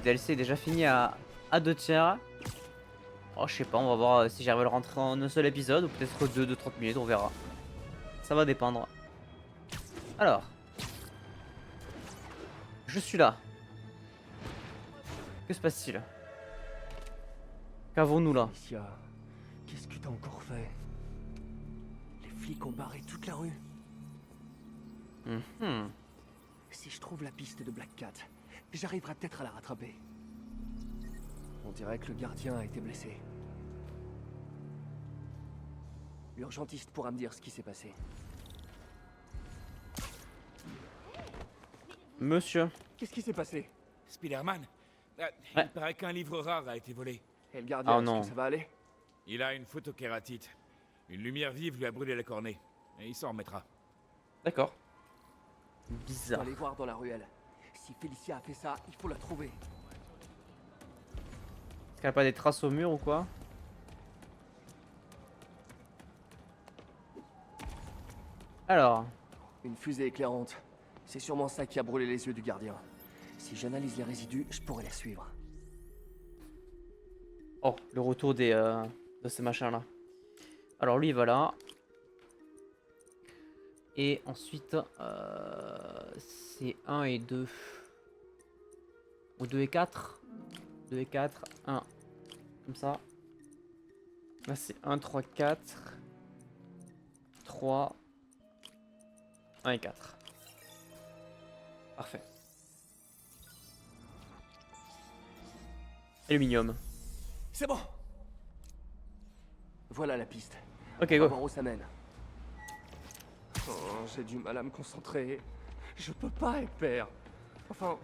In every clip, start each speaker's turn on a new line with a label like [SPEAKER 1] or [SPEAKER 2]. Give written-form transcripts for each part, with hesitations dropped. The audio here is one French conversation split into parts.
[SPEAKER 1] DLC est déjà fini à 2 tiers. Oh, je sais pas, on va voir si j'arrive à le rentrer en un seul épisode ou peut-être deux de 30 minutes, on verra. Ça va dépendre. Alors, je suis là. Que se passe-t-il? Qu'avons-nous là?
[SPEAKER 2] Alicia, qu'est-ce que t'as encore fait? Les flics ont barré toute la rue.
[SPEAKER 1] Mhm.
[SPEAKER 2] Si je trouve la piste de Black Cat, j'arriverai peut-être à la rattraper. On dirait que le gardien a été blessé. L'urgentiste pourra me dire ce qui s'est passé.
[SPEAKER 1] Monsieur.
[SPEAKER 2] Qu'est-ce qui s'est passé?
[SPEAKER 3] Spider-Man
[SPEAKER 1] Ouais.
[SPEAKER 3] Il paraît qu'un livre rare a été volé.
[SPEAKER 2] Et le gardien,
[SPEAKER 1] Oh
[SPEAKER 2] est-ce
[SPEAKER 1] non.
[SPEAKER 2] que ça va aller?
[SPEAKER 3] Il a une photokératite. Une lumière vive lui a brûlé la cornée. Et il s'en remettra.
[SPEAKER 1] D'accord.
[SPEAKER 2] Faut
[SPEAKER 1] Bizarre.
[SPEAKER 2] aller voir dans la ruelle. Si Félicia a fait ça, il faut la trouver.
[SPEAKER 1] Est-ce qu'elle a pas des traces au mur ou quoi? Alors,
[SPEAKER 2] Une fusée éclairante. C'est sûrement ça qui a brûlé les yeux du gardien. Si j'analyse les résidus, je pourrais les suivre.
[SPEAKER 1] oh, le retour de ces machins-là. Alors lui, il va là. Et ensuite, c'est 1 et 2. Ou 2 et 4. 2 et 4, 1. Comme ça. Là, c'est 1, 3, 4. 3. 1 et 4. Parfait. Aluminium.
[SPEAKER 2] C'est bon. Voilà la piste.
[SPEAKER 1] Ok,
[SPEAKER 2] On va
[SPEAKER 1] go.
[SPEAKER 2] voir où ça mène. Oh, j'ai du mal à me concentrer. Je peux pas, Père. Enfin,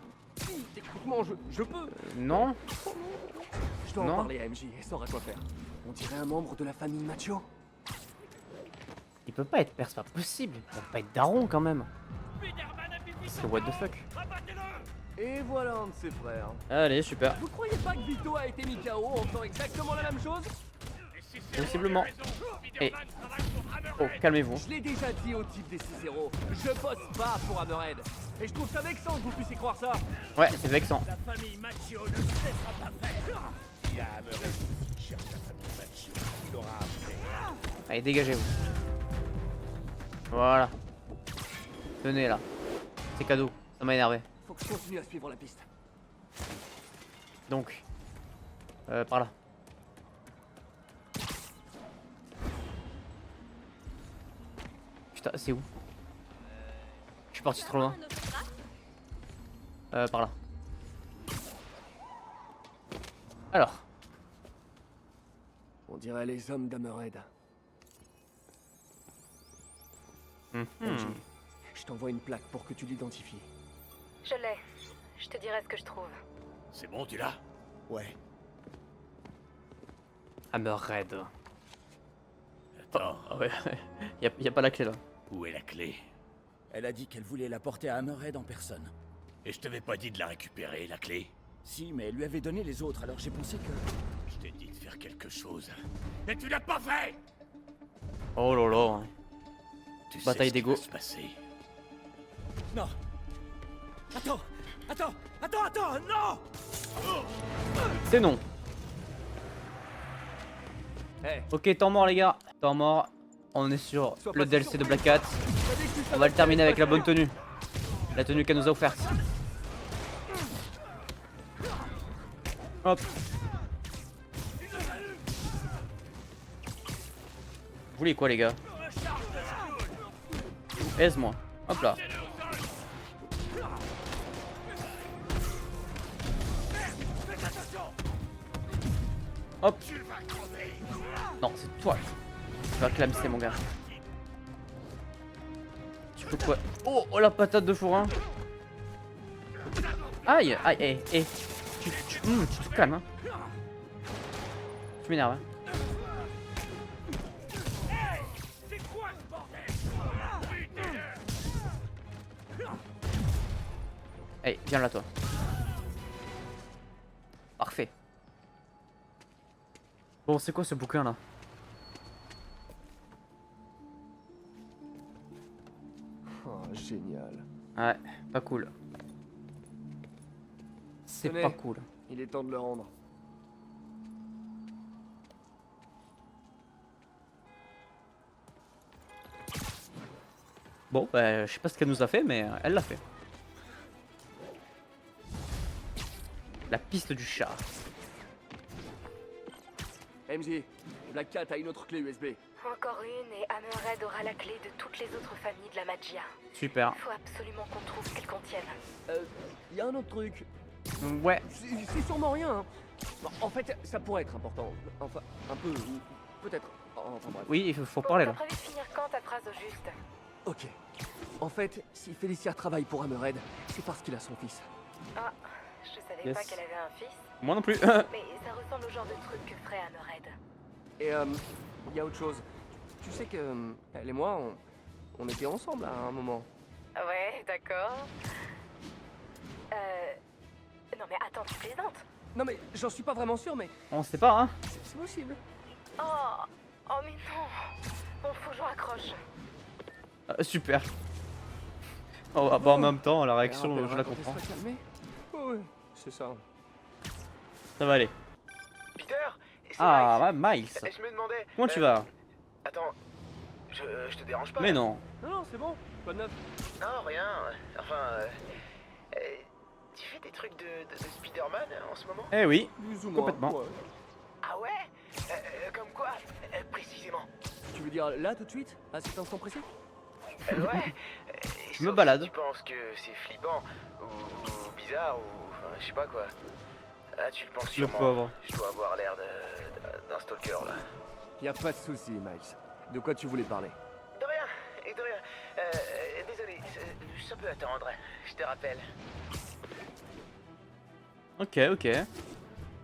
[SPEAKER 2] techniquement, je peux.
[SPEAKER 1] Non.
[SPEAKER 2] Je dois
[SPEAKER 1] Non.
[SPEAKER 2] en parler à MJ et saura quoi faire. On dirait un membre de la famille Macho.
[SPEAKER 1] Il peut pas être père, c'est pas possible. Il peut pas être daron quand même. C'est what the fuck.
[SPEAKER 2] Et voilà un de ses frères.
[SPEAKER 1] Allez, super.
[SPEAKER 2] Vous croyez pas que Vito a été mis KO en faisant exactement la même chose?
[SPEAKER 1] Possiblement. Et... oh, calmez-vous.
[SPEAKER 2] Je l'ai déjà dit au type des 6-0. Je bosse pas pour Hammerhead. Et je trouve ça vexant que vous puissiez croire ça.
[SPEAKER 1] Ouais, c'est vexant.
[SPEAKER 2] La famille Macho ne cessera pas faire.
[SPEAKER 3] Il y a Hammerhead qui cherche la famille Macho. Il aura après.
[SPEAKER 1] Allez, dégagez-vous. Voilà. Tenez là. C'est cadeau. Ça m'a énervé.
[SPEAKER 2] Faut que je continue à suivre la piste.
[SPEAKER 1] Donc. Par là. Putain, c'est où? Je suis parti trop loin. Par là. Alors.
[SPEAKER 2] On dirait les hommes d'Hammerhead.
[SPEAKER 1] Mhm.
[SPEAKER 2] Je t'envoie une plaque pour que tu l'identifies.
[SPEAKER 4] Je l'ai. Je te dirai ce que je trouve.
[SPEAKER 3] C'est bon, tu l'as? Ouais.
[SPEAKER 1] Hammerhead.
[SPEAKER 3] Attends,
[SPEAKER 1] Ah ouais. y a pas la clé là.
[SPEAKER 3] où est la clé?
[SPEAKER 5] Elle a dit qu'elle voulait la porter à Hammerhead en personne.
[SPEAKER 3] Et je t'avais pas dit de la récupérer, la clé?
[SPEAKER 5] Si, mais elle lui avait donné les autres, alors j'ai pensé que...
[SPEAKER 3] Je t'ai dit de faire quelque chose. Et tu l'as pas fait!
[SPEAKER 1] Oh là là.
[SPEAKER 3] Tu sais
[SPEAKER 1] Bataille
[SPEAKER 3] ce qui
[SPEAKER 1] d'ego.
[SPEAKER 3] va se passer.
[SPEAKER 5] Non. Attends, non.
[SPEAKER 1] C'est non.
[SPEAKER 2] Hey,
[SPEAKER 1] Ok, temps mort les gars. Temps mort. On est sur
[SPEAKER 2] Sois
[SPEAKER 1] le
[SPEAKER 2] pas
[SPEAKER 1] DLC de
[SPEAKER 2] surpris.
[SPEAKER 1] Black Cat. On va le terminer avec la bonne
[SPEAKER 2] tenue.
[SPEAKER 1] tenue. La tenue qu'elle nous a offerte. Hop. Vous voulez quoi les gars? Aise-moi. Hop là. Hop. Non, c'est toi. Tu vas clamser mon gars. Tu peux quoi? Oh, oh la patate de fourrin. Aïe, aïe, tu te calmes hein. Tu m'énerves hein. Allez, viens là toi. Parfait. Bon, c'est quoi ce bouquin là?
[SPEAKER 2] Oh, génial.
[SPEAKER 1] Ouais, pas cool. C'est
[SPEAKER 2] Tenez.
[SPEAKER 1] pas cool.
[SPEAKER 2] Il est temps de le rendre.
[SPEAKER 1] Bon, bah, je sais pas ce qu'elle nous a fait, mais elle l'a fait. La piste du chat.
[SPEAKER 2] MJ, Black Cat a une autre clé USB.
[SPEAKER 4] Encore une et Hammerhead aura la clé de toutes les autres familles de la Magia.
[SPEAKER 1] Super.
[SPEAKER 4] Faut absolument qu'on trouve ce qu'elles contiennent.
[SPEAKER 2] Y a un autre truc.
[SPEAKER 1] Ouais.
[SPEAKER 2] C'est sûrement rien. Hein. Bon, en fait, ça pourrait être important. Enfin, un peu. Peut-être. Enfin bref.
[SPEAKER 1] Oui, il faut
[SPEAKER 4] Bon,
[SPEAKER 1] parler
[SPEAKER 4] t'as
[SPEAKER 1] là.
[SPEAKER 4] prévu de finir quand ta phrase au juste?
[SPEAKER 2] Ok. En fait, si Felicia travaille pour Hammerhead, c'est parce qu'il a son fils.
[SPEAKER 4] Ah, je savais
[SPEAKER 1] Yes.
[SPEAKER 4] pas qu'elle avait un fils.
[SPEAKER 1] Moi non plus.
[SPEAKER 4] Mais ça ressemble au genre de truc que ferait Hammerhead.
[SPEAKER 2] Et y a autre chose. Tu sais que elle et moi, on était ensemble à un moment.
[SPEAKER 4] Ouais, d'accord. Non mais attends, tu plaisantes?
[SPEAKER 2] Non mais j'en suis pas vraiment sûr, mais
[SPEAKER 1] On sait pas, hein.
[SPEAKER 2] c'est possible.
[SPEAKER 4] Oh, oh mais non. Bon, faut que je raccroche.
[SPEAKER 1] Super. Oh, bah, en même temps, la
[SPEAKER 2] Elle
[SPEAKER 1] réaction,
[SPEAKER 2] rappellera
[SPEAKER 1] je la
[SPEAKER 2] quand elle
[SPEAKER 1] comprends.
[SPEAKER 2] sera calmée. Ouais, c'est ça.
[SPEAKER 1] Ça va aller.
[SPEAKER 6] Peter, c'est
[SPEAKER 1] Ah,
[SPEAKER 6] Miles.
[SPEAKER 1] ouais, Miles.
[SPEAKER 6] Je me demandais.
[SPEAKER 1] Comment tu vas?
[SPEAKER 6] Attends, je te dérange pas?
[SPEAKER 1] Mais
[SPEAKER 6] là?
[SPEAKER 1] non.
[SPEAKER 2] Non, c'est bon. Pas de neuf.
[SPEAKER 6] Non, rien. Enfin, tu fais des trucs de Spider-Man en ce moment?
[SPEAKER 1] Eh oui.
[SPEAKER 2] Plus ou moins.
[SPEAKER 1] Complètement.
[SPEAKER 2] Ouais.
[SPEAKER 6] Ah ouais? Comme quoi, précisément?
[SPEAKER 2] Tu veux dire là tout de suite, à cet instant précis?
[SPEAKER 6] Ouais.
[SPEAKER 1] Je me
[SPEAKER 6] Sauf
[SPEAKER 1] balade.
[SPEAKER 6] Si tu penses que c'est flippant ou bizarre ou enfin, je sais pas quoi. Ah, tu le penses
[SPEAKER 1] Le
[SPEAKER 6] sûrement.
[SPEAKER 1] pauvre.
[SPEAKER 6] Je dois avoir l'air d'un stalker là.
[SPEAKER 2] Y a pas de souci, Miles. De quoi tu voulais parler?
[SPEAKER 6] De rien, et de rien. Désolé, ça peut attendre. Je te rappelle.
[SPEAKER 1] Ok, ok.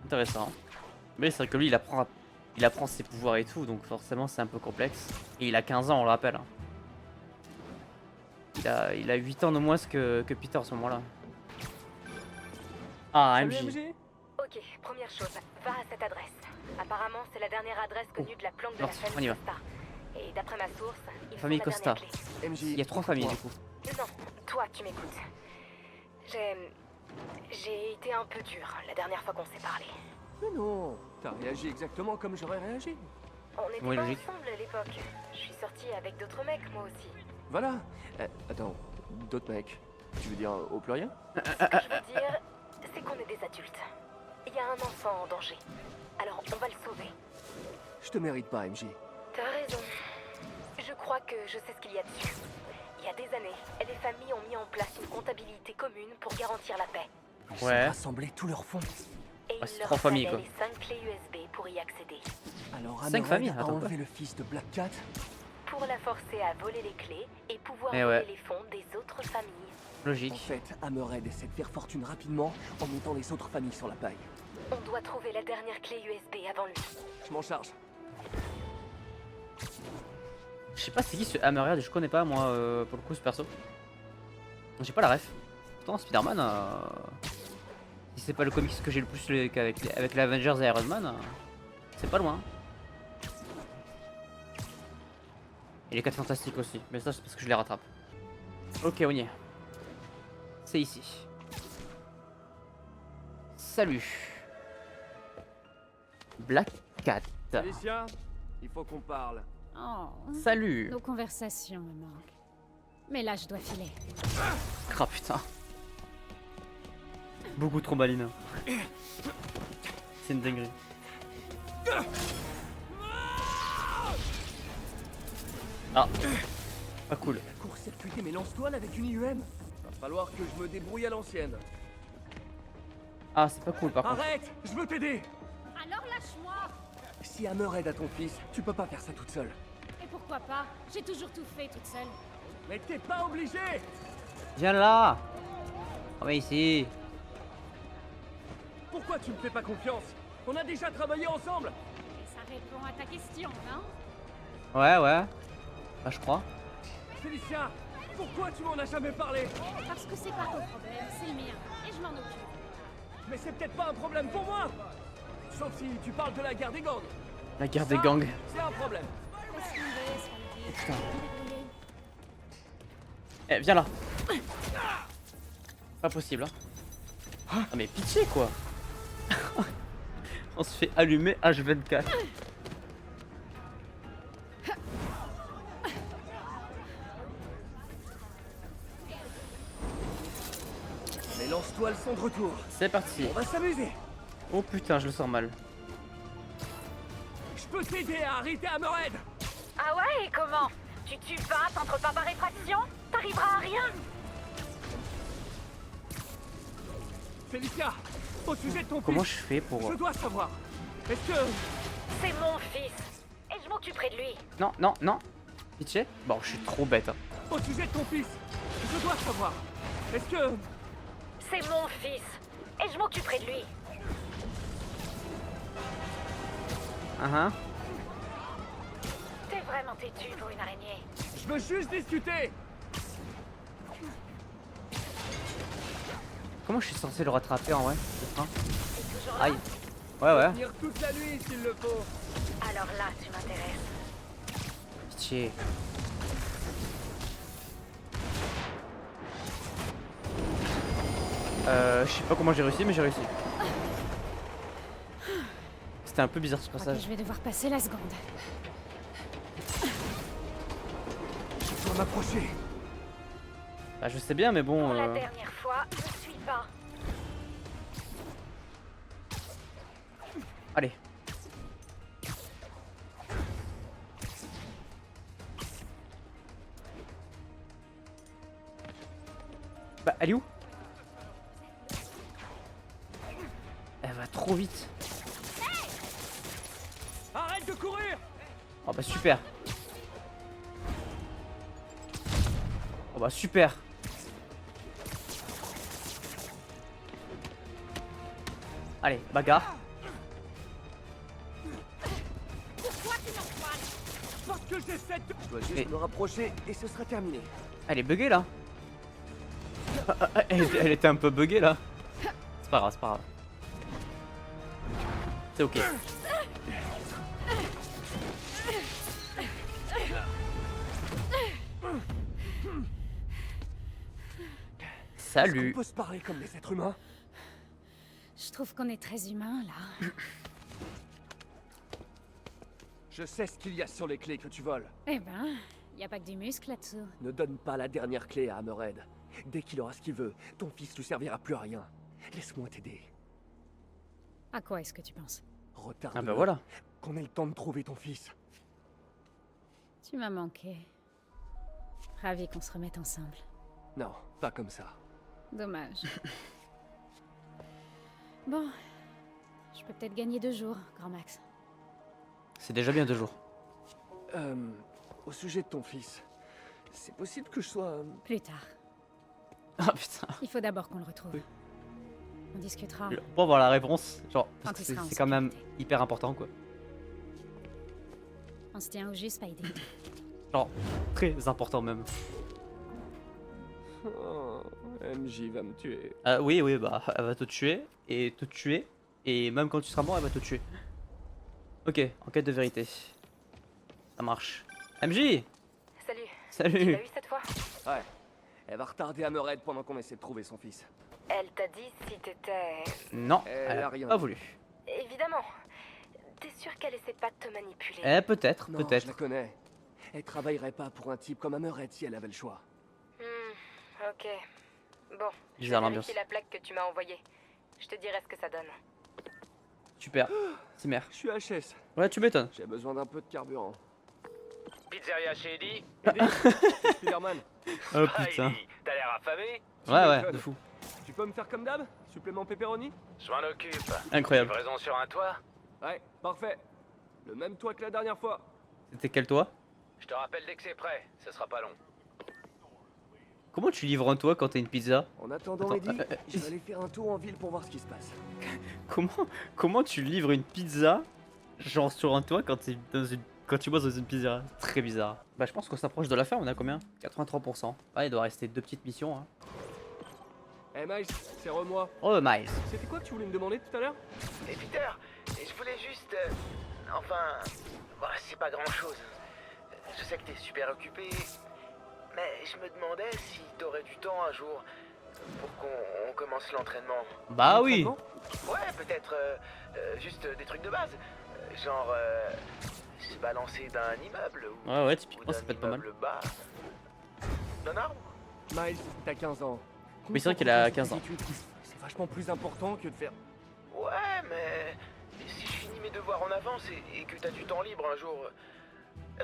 [SPEAKER 1] Intéressant. Mais c'est vrai que lui, il apprend ses pouvoirs et tout, donc forcément, c'est un peu complexe. Et il a 15 ans, on le rappelle. Il a 8 ans de moins que Peter à ce moment-là. Ah,
[SPEAKER 2] Salut,
[SPEAKER 1] MJ.
[SPEAKER 2] MJ.
[SPEAKER 4] Ok, première chose, va à cette adresse. Apparemment, c'est la dernière adresse connue de la planque de
[SPEAKER 1] Non,
[SPEAKER 4] la
[SPEAKER 1] on y
[SPEAKER 4] famille
[SPEAKER 1] va.
[SPEAKER 4] Costa. Et d'après ma source, il faut
[SPEAKER 1] Famille
[SPEAKER 4] la
[SPEAKER 1] Costa.
[SPEAKER 4] dernière clé.
[SPEAKER 2] MJ.
[SPEAKER 1] Il y a 3 familles du coup.
[SPEAKER 4] Non, toi, tu m'écoutes. J'ai été un peu dur la dernière fois qu'on s'est parlé.
[SPEAKER 2] Mais non, t'as réagi exactement comme j'aurais réagi.
[SPEAKER 4] On n'était
[SPEAKER 1] Oui,
[SPEAKER 4] pas
[SPEAKER 1] logique.
[SPEAKER 4] ensemble à l'époque. Je suis sortie avec d'autres mecs, moi aussi.
[SPEAKER 2] Voilà. Attends, d'autres mecs. Tu veux dire au pluriel?
[SPEAKER 4] Ce que je veux dire, c'est qu'on est des adultes. Il y a un enfant en danger. Alors, on va le sauver.
[SPEAKER 2] Je te mérite pas, MJ.
[SPEAKER 4] T'as raison. Je crois que je sais ce qu'il y a dessus. Il y a des années, les familles ont mis en place une comptabilité commune pour garantir la paix.
[SPEAKER 2] Ils
[SPEAKER 1] Ouais.
[SPEAKER 2] ont rassemblé tous leurs fonds.
[SPEAKER 4] Et
[SPEAKER 1] Ouais,
[SPEAKER 4] il
[SPEAKER 1] c'est
[SPEAKER 4] leur
[SPEAKER 1] 3 familles,
[SPEAKER 4] fallait
[SPEAKER 1] quoi.
[SPEAKER 4] les 5 clés USB pour y accéder.
[SPEAKER 2] Alors
[SPEAKER 1] 5
[SPEAKER 2] Hammerhead
[SPEAKER 1] familles,
[SPEAKER 2] a
[SPEAKER 1] attends,
[SPEAKER 2] enlevé
[SPEAKER 1] quoi.
[SPEAKER 2] le fils de Black Cat.
[SPEAKER 4] Pour la forcer à voler les clés et pouvoir
[SPEAKER 1] Eh
[SPEAKER 4] voler
[SPEAKER 1] ouais.
[SPEAKER 4] les fonds des autres familles.
[SPEAKER 2] En
[SPEAKER 1] Logique.
[SPEAKER 2] fait, Hammerhead essaie de faire fortune rapidement en mettant les autres familles sur la paille.
[SPEAKER 4] On doit trouver la dernière clé USB avant lui.
[SPEAKER 2] Je m'en charge.
[SPEAKER 1] Je sais pas c'est qui ce Hammerhead, je connais pas moi pour le coup ce perso. J'ai pas la ref. Pourtant Spider-Man, si c'est pas le comics que j'ai le plus avec les Avengers et Iron Man, c'est pas loin. Et les 4 fantastiques aussi, mais ça c'est parce que je les rattrape. Ok, on y est. C'est ici. Salut. Black Cat.
[SPEAKER 2] Alicia, il faut qu'on parle.
[SPEAKER 7] Oh,
[SPEAKER 1] Salut.
[SPEAKER 7] nos conversations me manquent. Mais là, je dois filer.
[SPEAKER 1] Ah putain. Beaucoup trop maline. C'est une dinguerie. Ah. Pas cool.
[SPEAKER 2] Court-circuiter mes lance-toiles avec une IUM. Va falloir que je me débrouille à l'ancienne.
[SPEAKER 1] Ah, c'est pas cool par contre.
[SPEAKER 2] Arrête, je veux t'aider.
[SPEAKER 7] Alors lâche-moi.
[SPEAKER 2] Si Hammerhead a ton fils, tu peux pas faire ça toute seule.
[SPEAKER 7] Et pourquoi pas? J'ai toujours tout fait toute seule.
[SPEAKER 2] Mais t'es pas obligé.
[SPEAKER 1] Viens là. Oh mais ici.
[SPEAKER 2] Pourquoi tu me fais pas confiance? On a déjà travaillé ensemble.
[SPEAKER 7] Et ça répond à ta question, non?
[SPEAKER 1] Ouais, ouais. Bah je crois.
[SPEAKER 2] Félicia, pourquoi tu m'en as jamais parlé?
[SPEAKER 7] Parce que c'est pas ton problème, c'est le mien. Et je m'en occupe.
[SPEAKER 2] Mais c'est peut-être pas un problème pour moi. Sauf si tu parles de la guerre des gangs.
[SPEAKER 1] La guerre des
[SPEAKER 2] Ça,
[SPEAKER 1] gangs.
[SPEAKER 2] C'est un problème.
[SPEAKER 7] Laisse tomber, Spidey.
[SPEAKER 1] Putain.
[SPEAKER 7] Il est brûlé.
[SPEAKER 1] Eh, viens là. Pas possible. Hein. Ah mais pitié quoi. On se fait allumer H24.
[SPEAKER 2] Mais lance-toi le son de retour.
[SPEAKER 1] C'est parti.
[SPEAKER 2] On va s'amuser.
[SPEAKER 1] Oh putain, je le sens mal.
[SPEAKER 2] Je peux t'aider à arrêter Hammerhead.
[SPEAKER 4] Ah ouais, et comment? Tu tues pas, t'entres pas par effraction? T'arriveras à rien?
[SPEAKER 2] Félicia, au sujet de ton
[SPEAKER 1] Comment
[SPEAKER 2] fils,
[SPEAKER 1] je fais pour...
[SPEAKER 2] je dois savoir. Est-ce que...
[SPEAKER 4] C'est mon fils. Et je m'occuperai de lui.
[SPEAKER 1] Non, non, non. Pitié. Bon, je suis trop bête. Hein.
[SPEAKER 2] Au sujet de ton fils, je dois savoir. Est-ce que...
[SPEAKER 4] C'est mon fils. Et je m'occuperai de lui. T'es vraiment têtu pour une araignée.
[SPEAKER 2] Je veux juste discuter.
[SPEAKER 1] Comment je suis censé le rattraper en vrai ce train?
[SPEAKER 4] T'es toujours là?
[SPEAKER 1] Aïe. Ouais, ouais.
[SPEAKER 2] Venir toute la nuit s'il le faut.
[SPEAKER 4] Alors là, tu m'intéresses.
[SPEAKER 1] Pitié. Je sais pas comment j'ai réussi, mais j'ai réussi. C'était un peu bizarre ce
[SPEAKER 7] Je crois que
[SPEAKER 1] passage.
[SPEAKER 7] je vais devoir passer la seconde.
[SPEAKER 2] Je dois m'approcher.
[SPEAKER 1] Bah, je sais bien, mais bon.
[SPEAKER 4] Pour la dernière fois, je suis pas.
[SPEAKER 1] Allez. Bah, elle est où? Elle va trop vite.
[SPEAKER 2] Arrête de courir.
[SPEAKER 1] Oh bah super. Oh bah super. Allez, bagarre.
[SPEAKER 2] Parce que j'essaie de... Je dois juste
[SPEAKER 1] Mais-
[SPEAKER 2] me rapprocher et ce sera terminé.
[SPEAKER 1] Elle est buggée là. Elle était un peu buggée là. C'est pas grave, c'est pas grave. C'est ok.
[SPEAKER 2] Est-ce
[SPEAKER 1] Salut.
[SPEAKER 2] qu'on peut se parler comme des êtres humains?
[SPEAKER 7] Je trouve qu'on est très humain là.
[SPEAKER 2] Je sais ce qu'il y a sur les clés que tu voles.
[SPEAKER 7] Eh ben, y a pas que du muscle là-dessous.
[SPEAKER 2] Ne donne pas la dernière clé à Hammerhead. Dès qu'il aura ce qu'il veut, ton fils lui servira plus à rien. Laisse-moi t'aider.
[SPEAKER 7] À quoi est-ce que tu penses?
[SPEAKER 2] Retarde.
[SPEAKER 1] Ah bah voilà.
[SPEAKER 2] Qu'on ait le temps de trouver ton fils.
[SPEAKER 7] Tu m'as manqué. Ravi qu'on se remette ensemble.
[SPEAKER 2] Non, pas comme ça.
[SPEAKER 7] Dommage. Bon, je peux peut-être gagner 2 jours, Grand Max.
[SPEAKER 1] C'est déjà bien 2 jours.
[SPEAKER 2] Au sujet de ton fils, c'est possible que je sois...
[SPEAKER 7] Plus tard.
[SPEAKER 1] Ah putain.
[SPEAKER 7] Il faut d'abord qu'on le retrouve.
[SPEAKER 1] Oui.
[SPEAKER 7] On discutera.
[SPEAKER 1] Pour avoir la réponse, genre,
[SPEAKER 7] Quand
[SPEAKER 1] parce que
[SPEAKER 7] il
[SPEAKER 1] c'est
[SPEAKER 7] sera en
[SPEAKER 1] c'est quand même
[SPEAKER 7] sécurité.
[SPEAKER 1] hyper important quoi.
[SPEAKER 7] On se tient au jus, Spidey.
[SPEAKER 1] Genre, très important même.
[SPEAKER 2] Oh, MJ va me tuer.
[SPEAKER 1] Oui, oui, bah, elle va te tuer, et même quand tu seras mort, elle va te tuer. Ok, enquête de vérité. Ça marche. MJ!
[SPEAKER 4] Salut. Tu
[SPEAKER 1] Salut!
[SPEAKER 4] l'as eu cette fois?
[SPEAKER 2] Ouais. Elle va retarder Hammerhead pendant qu'on essaie de trouver son fils.
[SPEAKER 4] Elle t'a dit si t'étais...
[SPEAKER 1] Non,
[SPEAKER 2] Elle
[SPEAKER 1] elle
[SPEAKER 2] a
[SPEAKER 1] a
[SPEAKER 2] rien
[SPEAKER 1] pas
[SPEAKER 2] dit.
[SPEAKER 1] voulu.
[SPEAKER 4] Évidemment. T'es sûr qu'elle essaie pas de te manipuler?
[SPEAKER 1] Peut-être,
[SPEAKER 2] Non, je
[SPEAKER 1] peut-être.
[SPEAKER 2] la connais. Elle travaillerait pas pour un type comme Hammerhead si elle avait le choix.
[SPEAKER 4] Ok. Bon, je
[SPEAKER 1] Bizarre
[SPEAKER 4] vais
[SPEAKER 1] l'ambiance.
[SPEAKER 4] vérifier la plaque que tu m'as envoyée. Je te dirai ce que ça donne.
[SPEAKER 1] Super. C'est mère.
[SPEAKER 2] Je suis HS.
[SPEAKER 1] Ouais, tu m'étonnes.
[SPEAKER 2] J'ai besoin d'un peu de carburant.
[SPEAKER 6] Pizzeria chez Eddie?
[SPEAKER 2] Eddie, c'est Spider-Man.
[SPEAKER 1] Oh
[SPEAKER 6] Ah,
[SPEAKER 1] putain.
[SPEAKER 6] Eddie, t'as l'air affamé?
[SPEAKER 1] Ouais, ouais,
[SPEAKER 2] m'étonnes.
[SPEAKER 1] de fou.
[SPEAKER 2] Tu peux me faire comme d'hab? Supplément pepperoni?
[SPEAKER 6] Je m'en occupe.
[SPEAKER 1] Incroyable.
[SPEAKER 6] Livraison sur un toit?
[SPEAKER 2] Ouais, parfait. Le même toit que la dernière fois.
[SPEAKER 1] C'était quel toit?
[SPEAKER 6] Je te rappelle dès que c'est prêt, ce sera pas long.
[SPEAKER 1] Comment tu livres un toit quand t'as une pizza?
[SPEAKER 2] En attendant,
[SPEAKER 1] Attends,
[SPEAKER 2] Eddie, je vais aller faire un tour en ville pour voir ce qui se passe.
[SPEAKER 1] Comment tu livres une pizza, genre sur un toit quand t'es dans une... Quand tu bosses dans une pizzeria? Très bizarre. Bah je pense qu'on s'approche de la fin, on a combien? 83%. Ah, il doit rester 2 petites missions, hein.
[SPEAKER 2] Hey Miles, c'est re-moi.
[SPEAKER 1] Oh, Miles.
[SPEAKER 2] C'était quoi que tu voulais me demander tout à l'heure?
[SPEAKER 6] Et Peter, je voulais juste... enfin... Bon, c'est pas grand-chose. Je sais que t'es super occupé, mais je me demandais si t'aurais du temps un jour pour qu'on commence l'entraînement.
[SPEAKER 1] Bah oui.
[SPEAKER 2] L'entraînement?
[SPEAKER 6] Ouais, peut-être juste des trucs de base. Genre se balancer d'un immeuble ou,
[SPEAKER 1] Ouais, ouais,
[SPEAKER 6] ou
[SPEAKER 1] typiquement,
[SPEAKER 6] d'un
[SPEAKER 1] ça peut être pas mal.
[SPEAKER 6] immeuble bas. D'un arbre.
[SPEAKER 2] Miles, t'as 15 ans.
[SPEAKER 1] Oui, c'est vrai qu'il a 15 ans.
[SPEAKER 2] C'est vachement plus important que de faire...
[SPEAKER 6] Ouais, mais si je finis mes devoirs en avance et que t'as du temps libre un jour...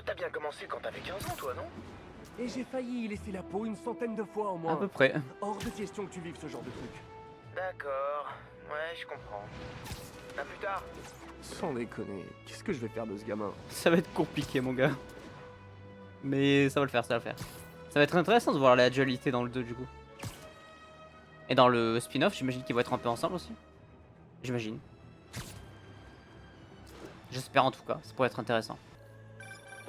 [SPEAKER 6] T'as bien commencé quand t'avais 15 ans, toi, non?
[SPEAKER 2] Et j'ai failli y laisser la peau une centaine de fois au
[SPEAKER 1] À
[SPEAKER 2] moins.
[SPEAKER 1] peu près.
[SPEAKER 2] Hors de question que tu vives ce genre de truc.
[SPEAKER 6] D'accord. Ouais, je comprends. À plus tard.
[SPEAKER 2] Sans déconner, qu'est-ce que je vais faire de ce gamin?
[SPEAKER 1] Ça va être compliqué, mon gars. Mais ça va le faire, ça va le faire. Ça va être intéressant de voir la dualité dans le 2 du coup. Et dans le spin-off, j'imagine qu'ils vont être un peu ensemble aussi. J'imagine. J'espère en tout cas, ça pourrait être intéressant.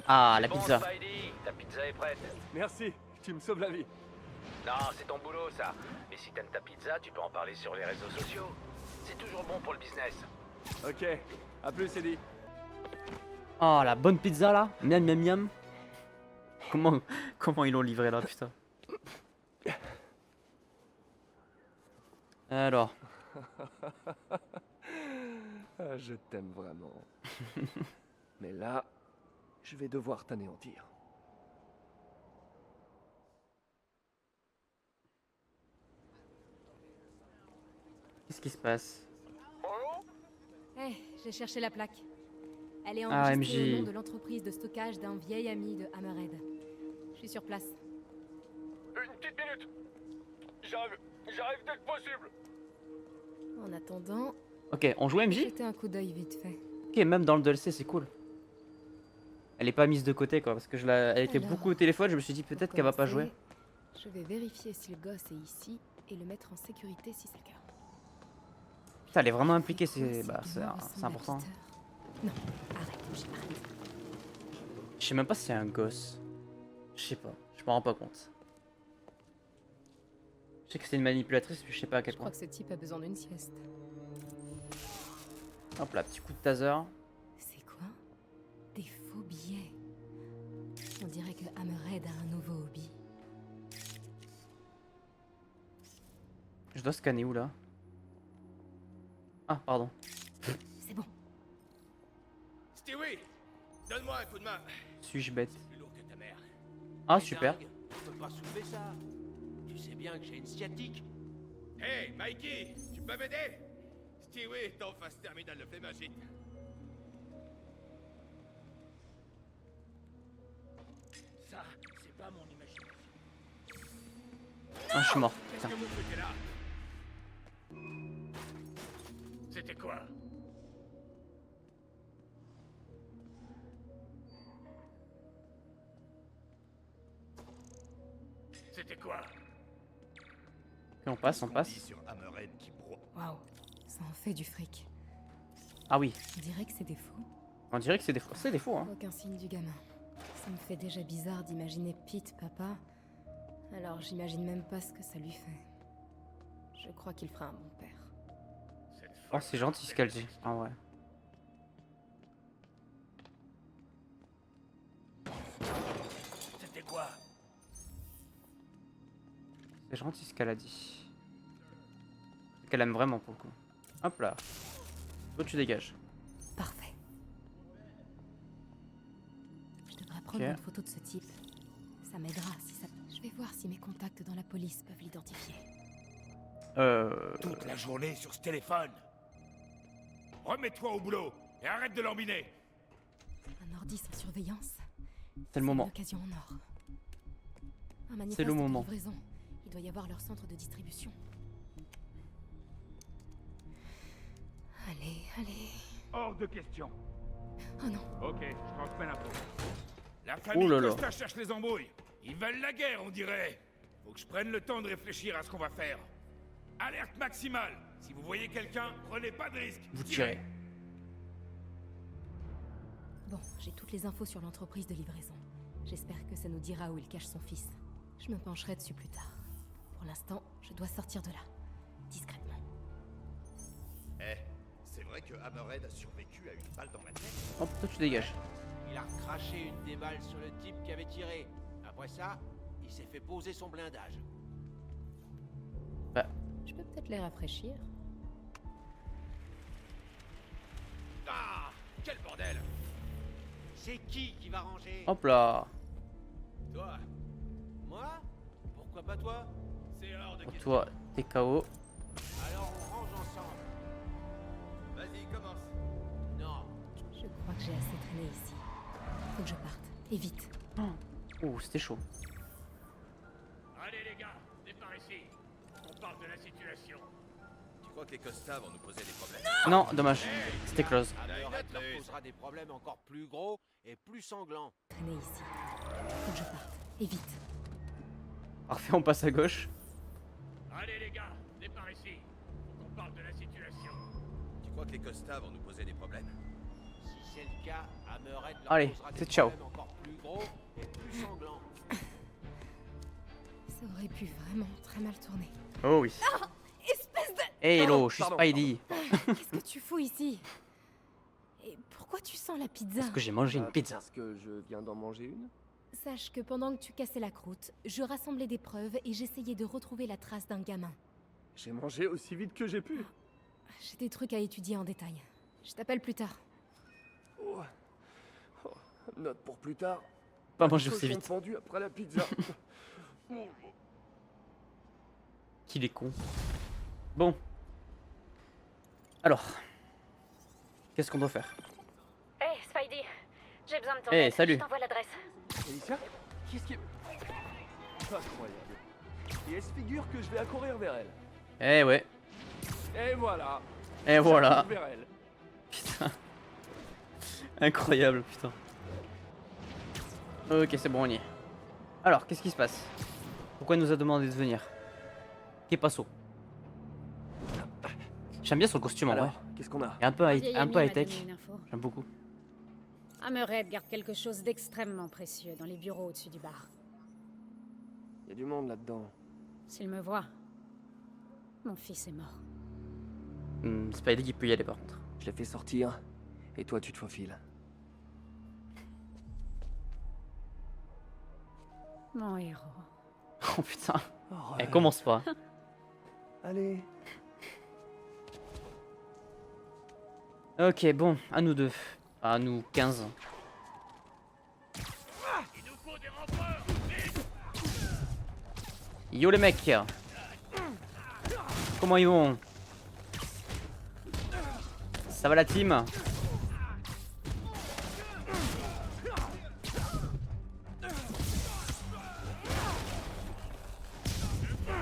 [SPEAKER 1] Ah, la
[SPEAKER 6] Bon,
[SPEAKER 1] pizza.
[SPEAKER 6] Spidey, ta pizza est prête.
[SPEAKER 2] Merci, tu me sauves la vie.
[SPEAKER 6] Non, c'est ton boulot, ça. Mais si t'aimes ta pizza, tu peux en parler sur les réseaux sociaux. C'est toujours bon pour le business.
[SPEAKER 2] Ok, à plus Eddie.
[SPEAKER 1] Oh, la bonne pizza là. Miam miam miam. Comment ils l'ont livré là, putain. Alors.
[SPEAKER 2] Ah, je t'aime vraiment. Mais là, je vais devoir t'anéantir.
[SPEAKER 1] Qu'est-ce qui se passe?
[SPEAKER 8] Eh, j'ai cherché la plaque. Elle est
[SPEAKER 1] Ah,
[SPEAKER 8] enregistrée
[SPEAKER 1] MJ.
[SPEAKER 8] au nom de l'entreprise de stockage d'un vieil ami de Hammerhead. Je suis sur place.
[SPEAKER 6] Une petite minute. J'arrive dès que possible.
[SPEAKER 8] En attendant,
[SPEAKER 1] Ok, on joue MJ?
[SPEAKER 8] jetez un coup d'œil vite fait.
[SPEAKER 1] Ok, même dans le DLC, c'est cool. Elle est pas mise de côté quoi, parce que elle était
[SPEAKER 8] Alors,
[SPEAKER 1] beaucoup au téléphone, je me suis dit
[SPEAKER 8] Pour
[SPEAKER 1] peut-être qu'elle va pas
[SPEAKER 8] commencer,
[SPEAKER 1] jouer.
[SPEAKER 8] Je vais vérifier si le gosse est ici et le mettre en sécurité si c'est le cas.
[SPEAKER 1] Putain, elle est vraiment impliquée,
[SPEAKER 8] Quoi,
[SPEAKER 1] c'est
[SPEAKER 8] ce
[SPEAKER 1] bah,
[SPEAKER 8] gamin
[SPEAKER 1] c'est
[SPEAKER 8] ressemble à
[SPEAKER 1] important.
[SPEAKER 8] Peter. Non, arrête, arrête.
[SPEAKER 1] Je sais même pas si c'est un gosse. Je sais pas, je m'en rends pas compte. Je sais que c'est une manipulatrice, mais je sais pas à quel
[SPEAKER 8] Je
[SPEAKER 1] point.
[SPEAKER 8] crois que ce type a besoin d'une sieste.
[SPEAKER 1] Hop là, petit coup de taser.
[SPEAKER 8] C'est quoi? Des faux billets. On dirait que Hammerhead a un nouveau hobby.
[SPEAKER 1] Je dois scanner où là? Ah, pardon.
[SPEAKER 8] C'est bon.
[SPEAKER 3] Stewie, donne-moi un coup de main.
[SPEAKER 1] Suis-je bête?
[SPEAKER 3] Plus lourd que ta mère.
[SPEAKER 1] Ah, super.
[SPEAKER 9] Je peux pas soulever ça. Tu sais bien que j'ai une sciatique.
[SPEAKER 3] Hey, Mikey, tu peux m'aider? Stewie est en phase terminale de flémingite.
[SPEAKER 9] Ça, c'est pas mon imagination.
[SPEAKER 1] Ah, je suis mort.
[SPEAKER 3] Qu'est-ce
[SPEAKER 1] Putain.
[SPEAKER 3] que vous foutez là? C'était quoi? C'était quoi?
[SPEAKER 1] Ok, on passe, on passe.
[SPEAKER 8] Waouh, ça en fait du fric.
[SPEAKER 1] Ah oui,
[SPEAKER 8] On dirait que c'est des faux.
[SPEAKER 1] on dirait que c'est des faux. C'est des faux, hein.
[SPEAKER 8] Aucun signe du gamin. Ça me fait déjà bizarre d'imaginer Pete, papa. Alors j'imagine même pas ce que ça lui fait. Je crois qu'il fera un bon père.
[SPEAKER 1] Oh, c'est gentil ce qu'elle dit. Ah ouais.
[SPEAKER 9] C'était quoi?
[SPEAKER 1] C'est gentil ce qu'elle a dit. C'est qu'elle aime vraiment pour le coup. Hop là. Toi, tu dégages.
[SPEAKER 8] Parfait. Je devrais prendre
[SPEAKER 1] Ok.
[SPEAKER 8] une photo de ce type. Ça m'aidera si ça... Je vais voir si mes contacts dans la police peuvent l'identifier.
[SPEAKER 3] Toute la journée sur ce téléphone. Remets-toi au boulot et arrête de lambiner.
[SPEAKER 8] Un ordi sans surveillance.
[SPEAKER 1] C'est le moment.
[SPEAKER 8] Une occasion en or. Un manifeste
[SPEAKER 1] C'est le
[SPEAKER 8] de
[SPEAKER 1] moment.
[SPEAKER 8] livraison. Il doit y avoir leur centre de distribution. Allez, allez.
[SPEAKER 3] Hors de question.
[SPEAKER 8] Oh non.
[SPEAKER 3] Ok, je transmets l'info. La famille
[SPEAKER 1] Oh là là.
[SPEAKER 3] Costa cherche les embrouilles. Ils veulent la guerre, on dirait. Faut que je prenne le temps de réfléchir à ce qu'on va faire. Alerte maximale. Si vous voyez quelqu'un, prenez pas de risque.
[SPEAKER 1] Vous tirez.
[SPEAKER 8] Bon, j'ai toutes les infos sur l'entreprise de livraison. J'espère que ça nous dira où il cache son fils. Je me pencherai dessus plus tard. Pour l'instant, je dois sortir de là. Discrètement.
[SPEAKER 10] Eh, c'est vrai que Hammerhead a survécu à une balle dans la tête?
[SPEAKER 1] Hop, toi, tu dégages.
[SPEAKER 9] Il a recraché une des balles sur le type qui avait tiré. Après ça, il s'est fait poser son blindage.
[SPEAKER 8] Je peux peut-être les rafraîchir.
[SPEAKER 9] Ah, quel bordel! C'est qui va ranger?
[SPEAKER 1] Hop là.
[SPEAKER 9] Toi? Moi? Pourquoi pas toi? C'est hors de
[SPEAKER 1] Pour
[SPEAKER 9] question.
[SPEAKER 1] toi, t'es KO.
[SPEAKER 9] Alors on range ensemble.
[SPEAKER 10] Vas-y, commence.
[SPEAKER 9] Non.
[SPEAKER 8] Je crois que j'ai assez traîné ici. Faut que je parte. Et vite.
[SPEAKER 1] Oh, c'était chaud.
[SPEAKER 3] Allez les gars, c'est par ici. On parle de la situation.
[SPEAKER 10] Tu crois que les Costa vont nous poser des problèmes?
[SPEAKER 1] Non, dommage. C'était close.
[SPEAKER 9] Hammerhead leur posera des problèmes encore plus gros et plus sanglants.
[SPEAKER 8] Traîner ici. Faut que je parte. Et vite.
[SPEAKER 1] Parfait, on passe à gauche.
[SPEAKER 3] Allez les gars, c'est par ici. Faut qu'on parle de la situation.
[SPEAKER 10] Tu crois que les Costa vont nous poser des problèmes?
[SPEAKER 9] Si c'est le cas, Hammerhead leur
[SPEAKER 1] Allez,
[SPEAKER 9] posera des
[SPEAKER 1] c'est ciao.
[SPEAKER 9] problèmes encore plus gros et plus sanglants.
[SPEAKER 8] Ça aurait pu vraiment très mal tourner.
[SPEAKER 1] Oh oui.
[SPEAKER 8] Espèce de...
[SPEAKER 1] Hey, hello, je suis
[SPEAKER 2] Pardon,
[SPEAKER 1] Spidey.
[SPEAKER 8] Qu'est-ce que tu fous ici? Et pourquoi tu sens la pizza?
[SPEAKER 1] Parce que j'ai mangé une pizza.
[SPEAKER 2] Parce que je viens d'en manger une.
[SPEAKER 8] Sache que pendant que tu cassais la croûte, je rassemblais des preuves et j'essayais de retrouver la trace d'un gamin.
[SPEAKER 2] J'ai mangé aussi vite que j'ai pu.
[SPEAKER 8] J'ai des trucs à étudier en détail. Je t'appelle plus tard.
[SPEAKER 2] Oh. Oh, note pour plus tard.
[SPEAKER 1] Pas manger aussi
[SPEAKER 2] Cochon
[SPEAKER 1] vite.
[SPEAKER 2] pendu après la pizza.
[SPEAKER 1] Qu'il est con. Bon. Alors. Qu'est-ce qu'on doit faire?
[SPEAKER 4] Hey, Spidey, j'ai besoin de ton
[SPEAKER 1] Hey,
[SPEAKER 4] aide.
[SPEAKER 1] salut.
[SPEAKER 4] Je t'envoie l'adresse.
[SPEAKER 2] Alicia, qu'est-ce qui... Incroyable. Et elle se figure que je vais accourir vers elle.
[SPEAKER 1] Eh ouais.
[SPEAKER 2] Et voilà.
[SPEAKER 1] Et voilà.
[SPEAKER 2] J'accours vers elle.
[SPEAKER 1] Putain. Incroyable, putain. Ok, c'est bon, on y est. Alors, qu'est-ce qui se passe? Pourquoi il nous a demandé de venir? Qu'est passo? J'aime bien son costume en vrai.
[SPEAKER 2] Alors, qu'est-ce qu'on a?
[SPEAKER 1] Et un peu
[SPEAKER 7] Vieille amie m'a
[SPEAKER 1] high-tech.
[SPEAKER 7] donné une info.
[SPEAKER 1] J'aime beaucoup.
[SPEAKER 7] Hammerhead garde quelque chose d'extrêmement précieux dans les bureaux au-dessus du bar.
[SPEAKER 2] Il y a du monde là-dedans.
[SPEAKER 7] S'il me voit, mon fils est mort.
[SPEAKER 1] Spidey qui peut y aller par contre.
[SPEAKER 2] Je l'ai fait sortir. Et toi, tu te faufiles.
[SPEAKER 7] Mon héros.
[SPEAKER 1] Oh putain.
[SPEAKER 2] Oh,
[SPEAKER 1] Elle commence pas.
[SPEAKER 2] Allez.
[SPEAKER 1] Ok, bon, à nous deux. À nous 15.
[SPEAKER 3] Il nous faut des renforts.
[SPEAKER 1] Yo les mecs. Comment ils vont? Ça va la team?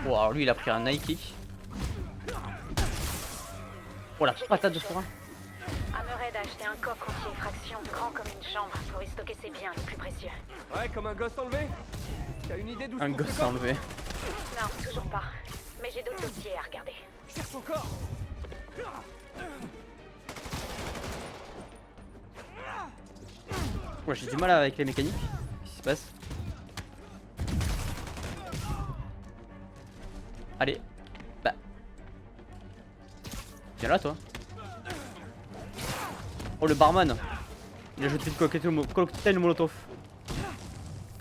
[SPEAKER 1] Oh, alors lui il a pris un high kick. Oh la patate de forain.
[SPEAKER 4] Hammerhead a acheté un coffre anti-effraction grand comme une chambre pour y stocker ses biens les plus précieux.
[SPEAKER 2] Ouais, comme un gosse enlevé. T'as une idée d'où se
[SPEAKER 1] Un
[SPEAKER 2] trouve le
[SPEAKER 1] gosse
[SPEAKER 2] corps?
[SPEAKER 1] enlevé.
[SPEAKER 4] Non, toujours pas. Mais j'ai d'autres dossiers à regarder.
[SPEAKER 2] Cherche son corps.
[SPEAKER 1] Ouais, j'ai du mal avec les mécaniques. Qu'est-ce qui se passe? Allez. Bah. Viens là toi. Oh le barman. Il a jeté le cocktail molotov.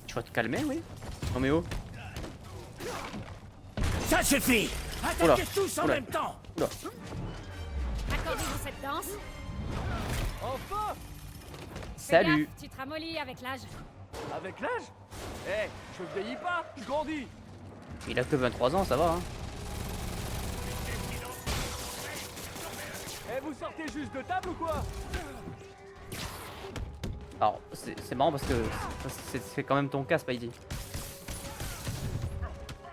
[SPEAKER 1] Tu vas te calmer, oui? Non mais oh.
[SPEAKER 5] Ça suffit!
[SPEAKER 1] Oula.
[SPEAKER 5] Attaquez tous en
[SPEAKER 1] Oula.
[SPEAKER 5] même temps!
[SPEAKER 1] Oula.
[SPEAKER 7] Accordez-vous cette danse.
[SPEAKER 2] Enfin.
[SPEAKER 7] Fais
[SPEAKER 1] Salut.
[SPEAKER 7] gaffe, tu te ramollis avec l'âge.
[SPEAKER 2] Avec l'âge? Eh, je vieillis pas, je grandis.
[SPEAKER 1] Il a que 23 ans, ça va hein.
[SPEAKER 2] Eh, vous sortez juste de table ou quoi?
[SPEAKER 1] Alors c'est marrant parce que c'est quand même ton cas Spidey.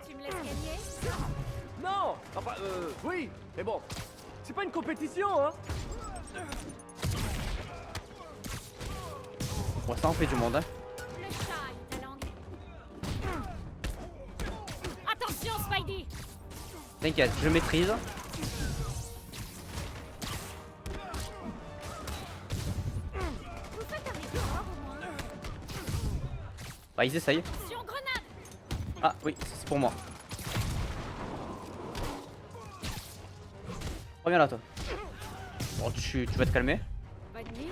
[SPEAKER 7] Tu me laisses gagner?
[SPEAKER 2] Non. Enfin, oui. Mais bon, c'est pas une compétition, hein.
[SPEAKER 1] Bon ça en fait du monde hein.
[SPEAKER 7] Le chat, ta langue. Attention, Spidey!
[SPEAKER 1] T'inquiète, je maîtrise.
[SPEAKER 7] Vous faites un effort au moins.
[SPEAKER 1] Bah ils essayent.
[SPEAKER 7] Sur grenade!
[SPEAKER 1] Ah oui, c'est pour moi. Reviens là toi. Bon tu vas te calmer.
[SPEAKER 7] Bonne nuit.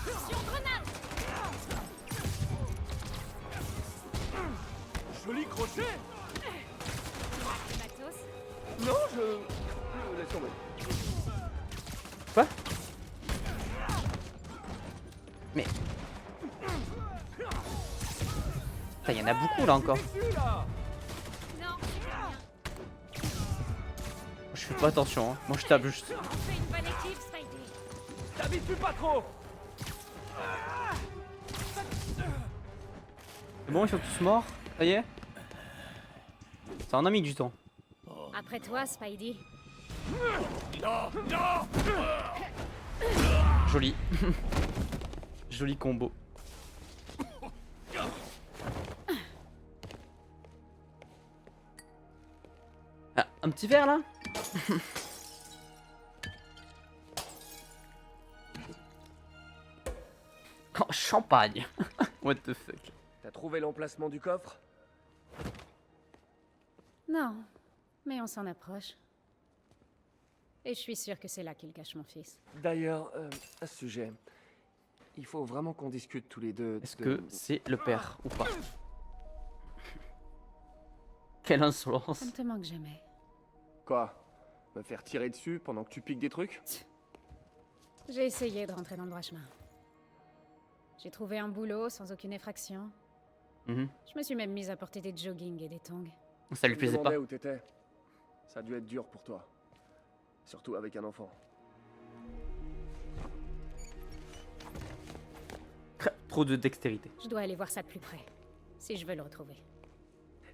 [SPEAKER 7] Attention, grenade!
[SPEAKER 2] Joli crochet. Non, laisse tomber.
[SPEAKER 1] Quoi? Mais... Putain, y en a beaucoup là encore.
[SPEAKER 7] Non,
[SPEAKER 1] Je fais pas attention, hein. Moi je tape juste.
[SPEAKER 7] on fait une bonne équipe, Spidey.
[SPEAKER 2] T'habitue pas trop.
[SPEAKER 1] C'est bon, ils sont tous morts. Ça y est. Ça en a mis du temps.
[SPEAKER 7] Après toi, Spidey.
[SPEAKER 1] Joli. Joli combo. Ah, un petit verre là. Oh, champagne. What the fuck.
[SPEAKER 2] T'as trouvé l'emplacement du coffre?
[SPEAKER 7] Non, mais on s'en approche. Et je suis sûre que c'est là qu'il cache mon fils.
[SPEAKER 2] D'ailleurs, à ce sujet, il faut vraiment qu'on discute tous les deux.
[SPEAKER 1] Est-ce que c'est le père ou pas? Quelle insolence.
[SPEAKER 7] Ça ne te manque jamais.
[SPEAKER 2] Quoi? Me faire tirer dessus pendant que tu piques des trucs?
[SPEAKER 7] J'ai essayé de rentrer dans le droit chemin. J'ai trouvé un boulot sans aucune effraction.
[SPEAKER 1] Mhm.
[SPEAKER 7] Je me suis même mise à porter des jogging et des tongs.
[SPEAKER 1] Ça lui
[SPEAKER 2] Je me
[SPEAKER 1] plaisait pas.
[SPEAKER 2] demandais où t'étais. Ça a dû être dur pour toi. Surtout avec un enfant.
[SPEAKER 1] Trop de dextérité.
[SPEAKER 7] Je dois aller voir ça de plus près, si je veux le retrouver.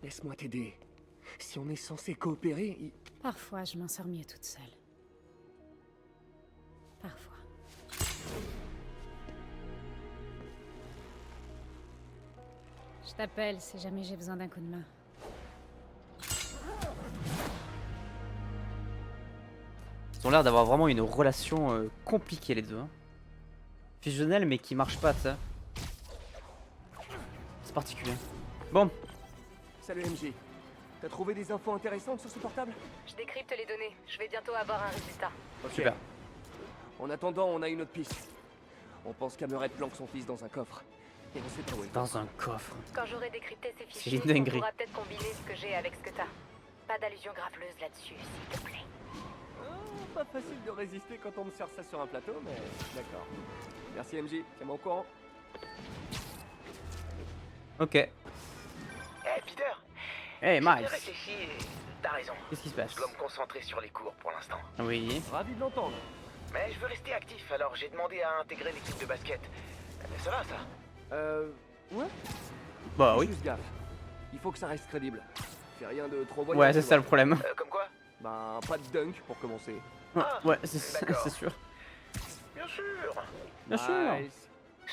[SPEAKER 2] Laisse-moi t'aider. Si on est censé coopérer,
[SPEAKER 7] Parfois, je m'en sors mieux toute seule. Parfois. Je t'appelle si jamais j'ai besoin d'un coup de main.
[SPEAKER 1] Ils ont l'air d'avoir vraiment une relation compliquée les deux. Hein. Fusionnelle mais qui marche pas, tu sais. C'est particulier. Bon,
[SPEAKER 2] Salut MJ. T'as trouvé des infos intéressantes sur ce portable?
[SPEAKER 4] Je décrypte les données. Je vais bientôt avoir un résultat.
[SPEAKER 2] Ok.
[SPEAKER 1] super.
[SPEAKER 2] En attendant, on a une autre piste. On pense qu'Amered planque son fils dans un coffre. Et on sait pas où il est.
[SPEAKER 1] Dans un coffre.
[SPEAKER 4] Quand j'aurai décrypté ces
[SPEAKER 1] C'est
[SPEAKER 4] fichiers,
[SPEAKER 1] une dinguerie.
[SPEAKER 4] on pourra peut-être combiner ce que j'ai avec ce que t'as. Pas d'allusion grafeleuse là-dessus, s'il te plaît.
[SPEAKER 2] Oh, pas facile de résister quand on me sert ça sur un plateau, mais d'accord. Merci MJ, tiens-moi au courant.
[SPEAKER 1] Ok.
[SPEAKER 6] Eh, Peter,
[SPEAKER 1] Hey
[SPEAKER 6] j'ai bien
[SPEAKER 1] Miles,
[SPEAKER 6] réfléchi et t'as raison.
[SPEAKER 1] qu'est-ce qui se passe?
[SPEAKER 6] Je dois me concentrer sur les cours pour l'instant.
[SPEAKER 1] Oui.
[SPEAKER 2] Ravi de l'entendre.
[SPEAKER 6] Mais je veux rester actif, alors j'ai demandé à intégrer l'équipe de basket. Ça va, ça?
[SPEAKER 2] Ouais.
[SPEAKER 1] Bah oui.
[SPEAKER 2] Juste gaffe. Il faut que ça reste crédible. Fais rien de trop voyant.
[SPEAKER 1] Ouais,
[SPEAKER 2] tu
[SPEAKER 1] c'est ça le
[SPEAKER 2] vois.
[SPEAKER 1] problème.
[SPEAKER 6] Comme quoi?
[SPEAKER 2] Ben, pas de dunk pour commencer.
[SPEAKER 6] Ah,
[SPEAKER 1] Ouais, c'est
[SPEAKER 6] d'accord.
[SPEAKER 1] c'est sûr.
[SPEAKER 6] Bien sûr.
[SPEAKER 1] Bien sûr.
[SPEAKER 2] Nice.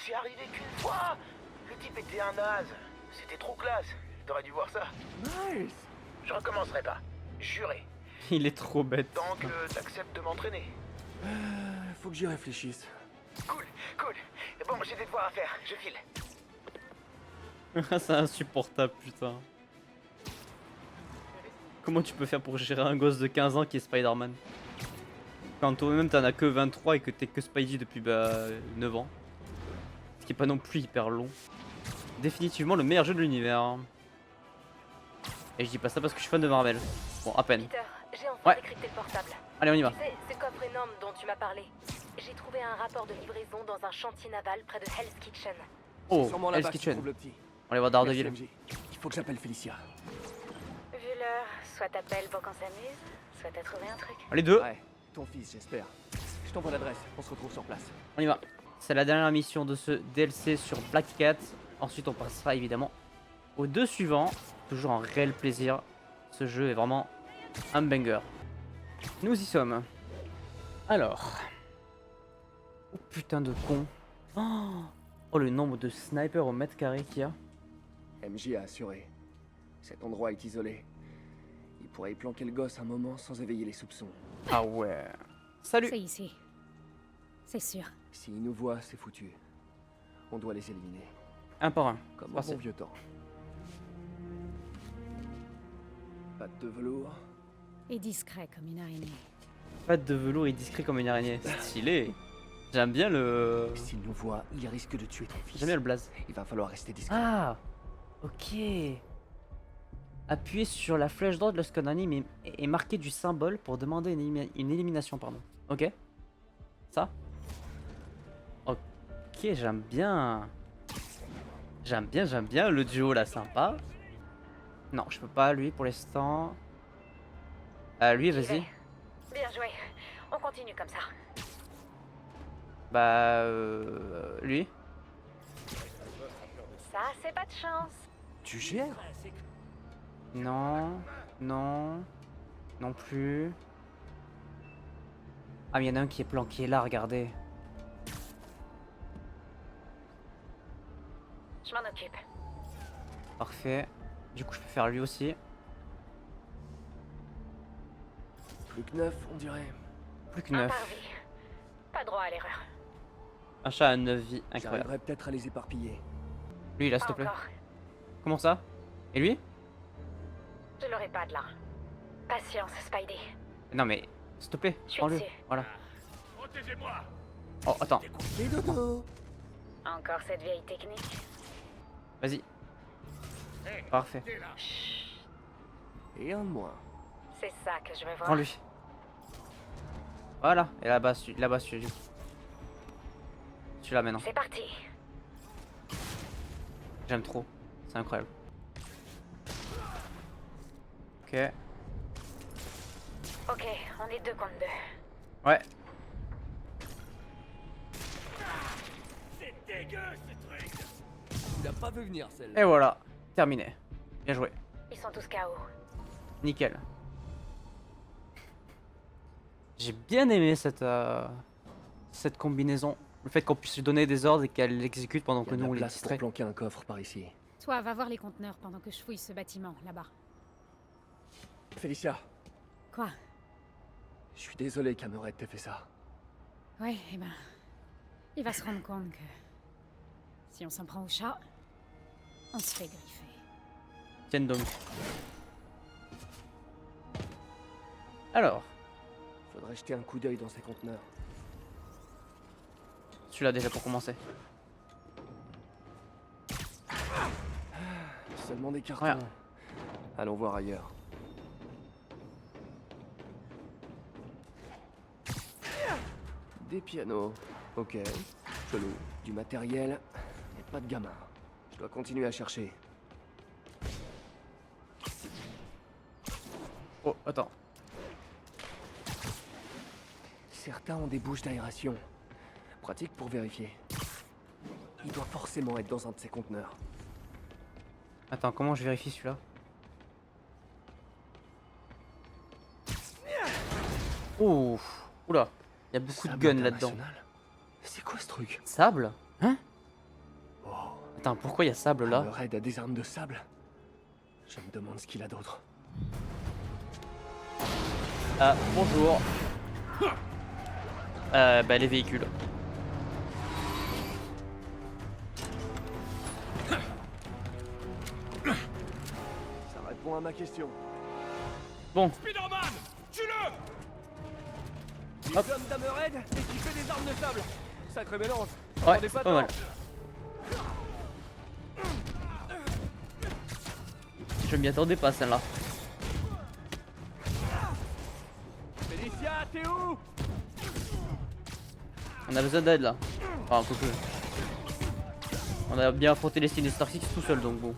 [SPEAKER 6] C'est arrivé qu'une fois. Le type était un naze. C'était trop classe. T'aurais dû voir ça.
[SPEAKER 2] Nice.
[SPEAKER 6] Je recommencerai pas. Juré.
[SPEAKER 1] Il est trop bête.
[SPEAKER 6] Tant que t'acceptes de m'entraîner.
[SPEAKER 2] Faut que j'y réfléchisse.
[SPEAKER 6] Cool, cool. Bon, j'ai des devoirs à faire. Je file.
[SPEAKER 1] C'est insupportable, putain. Comment tu peux faire pour gérer un gosse de 15 ans qui est Spider-Man? Quand toi-même t'en as que 23 et que t'es que Spidey depuis 9 ans. Ce qui est pas non plus hyper long. Définitivement le meilleur jeu de l'univers. Et je dis pas ça parce que je suis fan de Marvel. Bon, à peine.
[SPEAKER 4] Peter, j'ai enfin
[SPEAKER 1] Ouais.
[SPEAKER 4] décrypté le portable.
[SPEAKER 1] Allez, on y va.
[SPEAKER 4] Tu sais, ce coffre énorme dont tu m'as parlé. J'ai trouvé un rapport de livraison dans un chantier naval près de Hell's Kitchen.
[SPEAKER 1] Oh,
[SPEAKER 2] Sûrement
[SPEAKER 1] Hell's
[SPEAKER 2] là-bas que tu
[SPEAKER 1] Kitchen.
[SPEAKER 2] trouves le petit.
[SPEAKER 1] On va aller voir
[SPEAKER 2] Merci,
[SPEAKER 1] Daredevil.
[SPEAKER 2] MJ. Il faut que j'appelle Félicia.
[SPEAKER 4] Vu l'heure, soit t'appelles pour qu'on s'amuse, soit t'as trouvé un truc.
[SPEAKER 1] Les deux,
[SPEAKER 2] Ouais, ton fils, j'espère. Je t'envoie l'adresse, on se retrouve sur place.
[SPEAKER 1] on y va. C'est la dernière mission de ce DLC sur Black Cat. Ensuite, on passera évidemment aux deux suivants. Toujours un réel plaisir. Ce jeu est vraiment un banger. Nous y sommes. Alors. Oh putain de con. Oh le nombre de snipers au mètre carré qu'il y a.
[SPEAKER 2] MJ a assuré. Cet endroit est isolé. Il pourrait y planquer le gosse un moment sans éveiller les soupçons.
[SPEAKER 1] Ah ouais. Salut.
[SPEAKER 7] C'est ici. C'est sûr.
[SPEAKER 2] S'ils nous voient, c'est foutu. On doit les éliminer.
[SPEAKER 1] Un par un.
[SPEAKER 2] Comme au
[SPEAKER 1] Parfait.
[SPEAKER 2] bon vieux temps. Patte de velours.
[SPEAKER 7] Et discret comme une araignée.
[SPEAKER 1] Patte de velours et discret comme une araignée. Stylé. J'aime bien le.
[SPEAKER 2] S'ils nous voient, il risque de tuer ton fils.
[SPEAKER 1] J'aime bien le blaze.
[SPEAKER 2] Il va falloir rester discret.
[SPEAKER 1] Ah. Ok. Appuyez sur la flèche droite lorsqu'un anime est marqué du symbole pour demander une élimination, pardon. Ok. Ça. Ok, j'aime bien. J'aime bien le duo là, sympa. Non, je peux pas, lui, pour l'instant. Lui, vas-y.
[SPEAKER 4] Bien joué. On continue comme ça.
[SPEAKER 1] Bah, lui.
[SPEAKER 4] Ça, c'est pas de chance.
[SPEAKER 2] Tu gères?
[SPEAKER 1] Non, non, non plus. Ah, mais il y en a un qui est planqué là, regardez.
[SPEAKER 4] Je m'en occupe.
[SPEAKER 1] Parfait. Du coup, je peux faire lui aussi.
[SPEAKER 2] Plus que 9, on dirait.
[SPEAKER 1] Plus que
[SPEAKER 4] Un
[SPEAKER 1] 9.
[SPEAKER 4] par vie. Pas droit à l'erreur.
[SPEAKER 1] Un chat à 9 vies, incroyable.
[SPEAKER 2] J'arriverai peut-être à les éparpiller.
[SPEAKER 1] Lui, là, s'il te plaît. Comment ça? Et lui?
[SPEAKER 4] Je l'aurai pas de là. Patience, Spidey.
[SPEAKER 1] Non, mais s'il te plaît,
[SPEAKER 4] Je suis
[SPEAKER 1] prends-le.
[SPEAKER 4] dessus.
[SPEAKER 1] Voilà.
[SPEAKER 3] Protégez-moi.
[SPEAKER 1] Oh, attends.
[SPEAKER 2] Et dodo.
[SPEAKER 4] Encore cette vieille technique.
[SPEAKER 1] Vas-y.
[SPEAKER 3] Hey,
[SPEAKER 1] Parfait.
[SPEAKER 3] t'es là.
[SPEAKER 2] Et un de moins.
[SPEAKER 4] C'est ça que je veux voir.
[SPEAKER 1] Prends-lui. Voilà. Et là-bas, là-bas, celui-là. Celui-là maintenant.
[SPEAKER 4] C'est parti.
[SPEAKER 1] J'aime trop. C'est incroyable. Ok.
[SPEAKER 4] Ok, on est 2 contre 2.
[SPEAKER 1] Ouais.
[SPEAKER 3] C'est dégueu ce truc.
[SPEAKER 2] Tu l'as pas vu venir celle-là.
[SPEAKER 1] Et voilà. Terminé. Bien joué.
[SPEAKER 4] Ils sont tous KO.
[SPEAKER 1] Nickel. J'ai bien aimé cette combinaison. Le fait qu'on puisse lui donner des ordres et qu'elle l'exécute pendant que nous on les
[SPEAKER 2] place pour
[SPEAKER 1] distrait.
[SPEAKER 2] planquer un coffre par ici.
[SPEAKER 7] Toi, va voir les conteneurs pendant que je fouille ce bâtiment, là-bas.
[SPEAKER 2] Félicia,
[SPEAKER 7] Quoi?
[SPEAKER 2] je suis désolé qu'Amered t'ait fait ça.
[SPEAKER 7] Ouais, eh ben... Il va se rendre compte que... Si on s'en prend au chat, on se fait griffer.
[SPEAKER 1] Tiens donc. Alors,
[SPEAKER 2] Faudrait jeter un coup d'œil dans ces conteneurs.
[SPEAKER 1] celui-là déjà pour commencer.
[SPEAKER 2] Seulement des cartons.
[SPEAKER 1] Rien.
[SPEAKER 2] Allons voir ailleurs. Des pianos. Ok. Chelou. Du matériel. Mais pas de gamin. Je dois continuer à chercher.
[SPEAKER 1] Oh, attends.
[SPEAKER 2] Certains ont des bouches d'aération. Pratique pour vérifier. Il doit forcément être dans un de ces conteneurs.
[SPEAKER 1] Attends, comment je vérifie celui-là? Ouf. Oula. Il y a beaucoup de
[SPEAKER 2] Sable
[SPEAKER 1] guns là-dedans.
[SPEAKER 2] international. C'est quoi ce truc?
[SPEAKER 1] Sable? Hein?
[SPEAKER 2] Oh.
[SPEAKER 1] Attends, pourquoi il y a sable là?
[SPEAKER 2] Raid a des armes de sable. Je me demande ce qu'il a d'autre.
[SPEAKER 1] Ah, bonjour. Bah les véhicules.
[SPEAKER 2] Ça répond à ma question.
[SPEAKER 1] Bon,
[SPEAKER 3] Spider-Man, tue-le.
[SPEAKER 2] Hop. L'homme d'Amered et qui fait des armes de sable. Sacré mélange.
[SPEAKER 1] ouais,
[SPEAKER 2] On est
[SPEAKER 1] c'est
[SPEAKER 2] pas
[SPEAKER 1] pas mal.
[SPEAKER 2] dedans.
[SPEAKER 1] Je m'y attendais pas celle-là.
[SPEAKER 2] Félicia, t'es où?
[SPEAKER 1] On a besoin d'aide là. Enfin, un peu que. On a bien affronté les Sinister Six tout seul donc bon.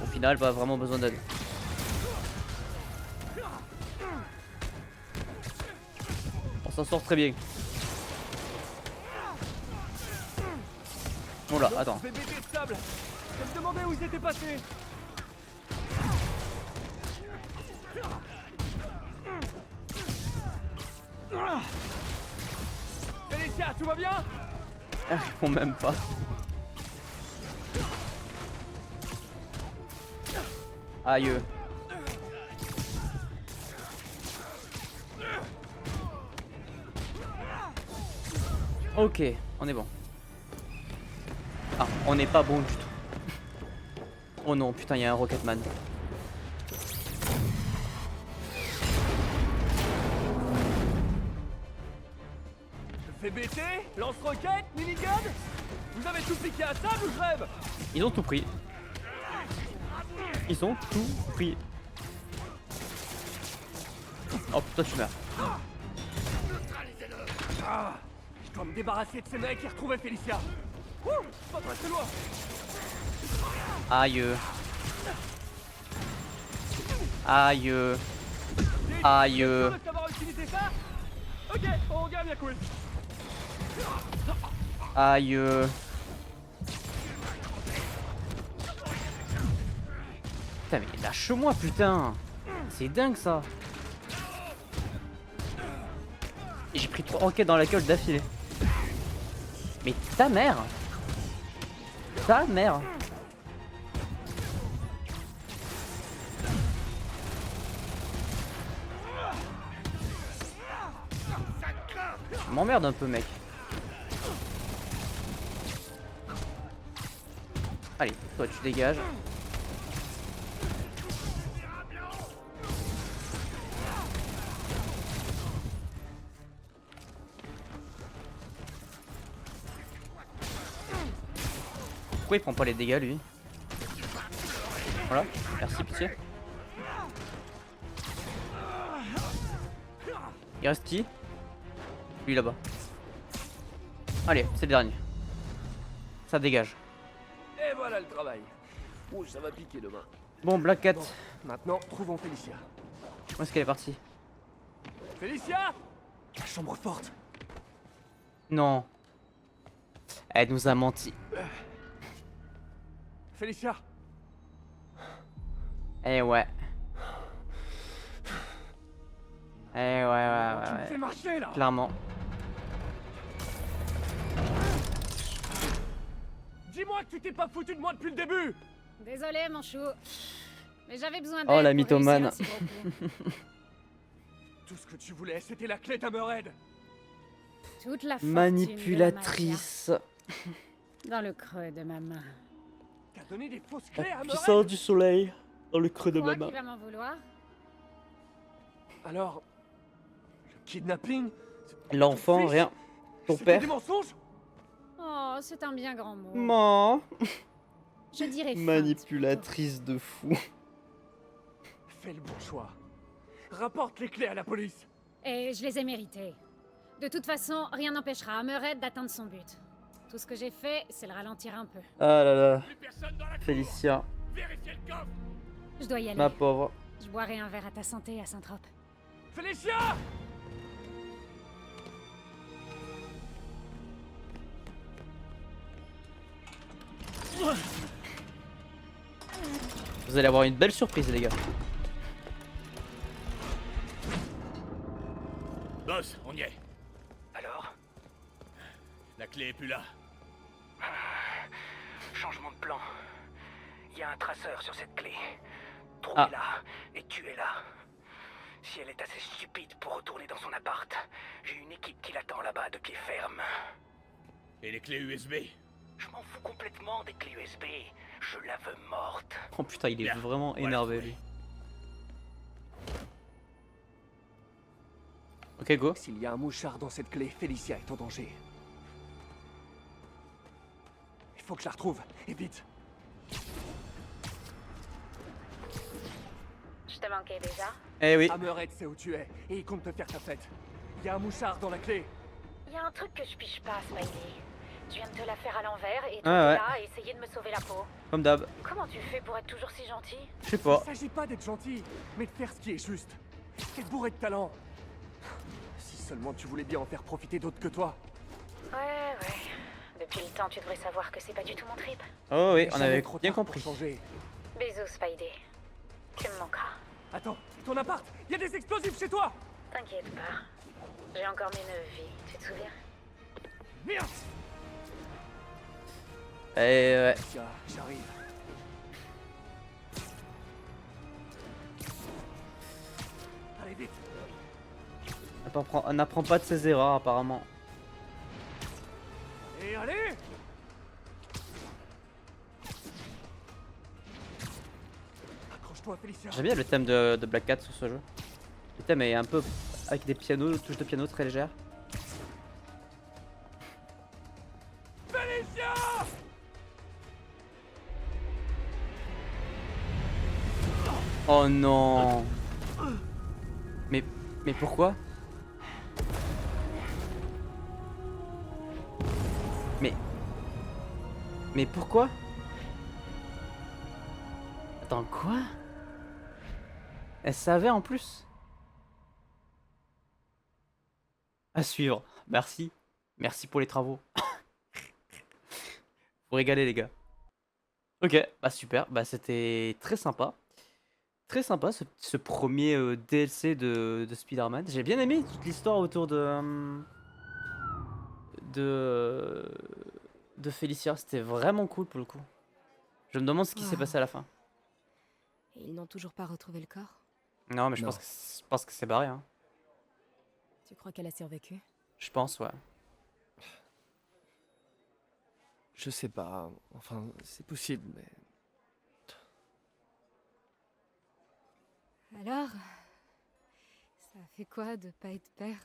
[SPEAKER 1] Au final, pas vraiment besoin d'aide. On s'en sort très bien. Oh là, attends.
[SPEAKER 2] Bébé de sable. Je me demandais où ils étaient passés. Félicia, tout va bien?
[SPEAKER 1] Elles répond même pas. Aïe. Ok, on est bon. Ah, on n'est pas bon du tout. Oh non, putain, il y a un Rocketman.
[SPEAKER 2] PBT, lance-roquette, minigun. Vous avez tout piqué à sable ou je rêve?
[SPEAKER 1] Ils ont tout pris. Ils ont tout pris. Oh putain tu meurs.
[SPEAKER 2] Ah, je dois me débarrasser de ces mecs et retrouver Félicia. Ouh, pas très loin.
[SPEAKER 1] Aïe. Aïe. Aïe.
[SPEAKER 2] Sûr de savoir utiliser ça? Ok, on gagne, bien cool.
[SPEAKER 1] Aïe. Putain mais lâche-moi putain. C'est dingue ça. Et j'ai pris 3 enquêtes dans la gueule d'affilée. Mais ta mère. Ta mère. Je m'emmerde un peu mec. Allez, toi tu dégages. Pourquoi il prend pas les dégâts lui? Voilà, merci pitié. Il reste qui? Lui là-bas. Allez, c'est le dernier. Ça dégage.
[SPEAKER 2] Et voilà le travail. Oh, ça va piquer demain.
[SPEAKER 1] Bon, Black Cat.
[SPEAKER 2] Bon, maintenant, trouvons Félicia.
[SPEAKER 1] Où est-ce qu'elle est partie?
[SPEAKER 2] Félicia! La chambre forte.
[SPEAKER 1] Non. Elle nous a menti.
[SPEAKER 2] Félicia!
[SPEAKER 1] Eh ouais. Eh ouais.
[SPEAKER 2] Tu me fais marcher là!
[SPEAKER 1] Clairement.
[SPEAKER 2] Dis-moi que tu t'es pas foutu de moi depuis le début!
[SPEAKER 7] Désolé, mon chou. Mais j'avais besoin d'aide.
[SPEAKER 1] Oh la
[SPEAKER 7] pour
[SPEAKER 1] mythomane.
[SPEAKER 7] réussir un si gros coup.
[SPEAKER 2] Tout ce que tu voulais, c'était la clé d'Hammerhead!
[SPEAKER 7] Toute la fortune
[SPEAKER 1] Manipulatrice.
[SPEAKER 7] de la magia dans le creux de ma main.
[SPEAKER 2] T'as donné des fausses clés à Hammerhead?
[SPEAKER 1] Puissance du soleil dans le creux de ma
[SPEAKER 7] Crois
[SPEAKER 1] main.
[SPEAKER 7] qu'il va m'en vouloir?
[SPEAKER 2] Alors... Le kidnapping?
[SPEAKER 1] L'enfant,
[SPEAKER 2] Fils?
[SPEAKER 1] rien. Ton
[SPEAKER 2] C'était
[SPEAKER 1] père.
[SPEAKER 2] des mensonges?
[SPEAKER 7] Oh, c'est un bien grand mot.
[SPEAKER 1] Man.
[SPEAKER 7] Je dirais feinte,
[SPEAKER 1] Manipulatrice de fou.
[SPEAKER 2] Fais le bon choix. Rapporte les clés à la police.
[SPEAKER 7] plutôt. Et je les ai méritées. De toute façon, rien n'empêchera Hammerhead d'atteindre son but. Tout ce que j'ai fait, c'est le ralentir un peu.
[SPEAKER 1] Ah là là.
[SPEAKER 3] Plus personne dans la cour.
[SPEAKER 1] Félicia,
[SPEAKER 3] Vérifiez le coffre.
[SPEAKER 7] Je dois y aller.
[SPEAKER 1] ma pauvre.
[SPEAKER 7] Je boirai un verre à ta santé à Saint-Trope.
[SPEAKER 2] Félicia!
[SPEAKER 1] Vous allez avoir une belle surprise les gars.
[SPEAKER 3] Boss, on y est.
[SPEAKER 6] Alors?
[SPEAKER 3] La clé est plus là.
[SPEAKER 6] Changement de plan. Il y a un traceur sur cette clé.
[SPEAKER 1] Ah.
[SPEAKER 6] Trouvez-la et tuez-la. Si elle est assez stupide pour retourner dans son appart, j'ai une équipe qui l'attend là-bas de pied ferme.
[SPEAKER 3] Et les clés USB?
[SPEAKER 6] Je m'en fous complètement des clés USB. Je la veux morte.
[SPEAKER 1] Oh putain, il est
[SPEAKER 3] Bien.
[SPEAKER 1] vraiment
[SPEAKER 3] Voilà,
[SPEAKER 1] énervé
[SPEAKER 3] trouvé.
[SPEAKER 1] lui. Ok, go.
[SPEAKER 2] S'il y a un mouchard dans cette clé, Félicia est en danger. Il faut que je la retrouve, et vite.
[SPEAKER 4] Je te manquais déjà.
[SPEAKER 1] Eh oui.
[SPEAKER 2] Hammerhead sait où tu es, et il compte te faire ta fête. Il y a un mouchard dans la clé.
[SPEAKER 4] Il y a un truc que je piche pas, Smiley. Tu viens de te la faire à l'envers et tu
[SPEAKER 1] Ah ouais.
[SPEAKER 4] là et essayer de me sauver la peau.
[SPEAKER 1] Comme d'hab.
[SPEAKER 4] Comment tu fais pour être toujours si gentil?
[SPEAKER 1] Je sais
[SPEAKER 2] Il
[SPEAKER 1] pas.
[SPEAKER 2] s'agit pas d'être gentil, mais de faire ce qui est juste. T'es bourré de talent. Si seulement tu voulais bien en faire profiter d'autres que toi.
[SPEAKER 4] Ouais. Depuis le temps, tu devrais savoir que c'est pas du tout mon trip.
[SPEAKER 1] Oh oui, on
[SPEAKER 2] Jamais
[SPEAKER 1] avait
[SPEAKER 2] trop
[SPEAKER 1] bien
[SPEAKER 2] tard pour
[SPEAKER 1] compris.
[SPEAKER 2] changer.
[SPEAKER 4] Bisous, Spidey. Tu me manqueras.
[SPEAKER 2] Attends, ton appart, il y a des explosifs chez toi.
[SPEAKER 4] T'inquiète pas. J'ai encore mes 9 vies, tu te souviens?
[SPEAKER 2] Merde.
[SPEAKER 1] Eh ouais.
[SPEAKER 2] Tiens, j'arrive. Allez vite.
[SPEAKER 1] On n'apprend pas de ses erreurs apparemment.
[SPEAKER 2] Et allez. Accroche-toi, Félicia.
[SPEAKER 1] J'aime bien le thème de Black Cat sur ce jeu. Le thème est un peu avec des pianos, touches de piano très légères.
[SPEAKER 2] Félicia!
[SPEAKER 1] Oh non. Mais pourquoi? Mais pourquoi? Attends, quoi? Elle savait en plus? À suivre. Merci. Merci pour les travaux. Vous régalez les gars. Ok, bah super. Bah c'était très sympa. Très sympa ce premier DLC de Spider-Man. J'ai bien aimé toute l'histoire autour de, de Felicia. C'était vraiment cool pour le coup. Je me demande ce qui s'est passé à la fin.
[SPEAKER 8] Et ils n'ont toujours pas retrouvé le corps?
[SPEAKER 1] Non, mais je
[SPEAKER 5] Non.
[SPEAKER 1] pense que c'est barré. Hein.
[SPEAKER 8] Tu crois qu'elle a survécu?
[SPEAKER 1] Je pense, ouais.
[SPEAKER 2] Je sais pas. Enfin, c'est possible, mais...
[SPEAKER 8] Alors, ça fait quoi de pas être père?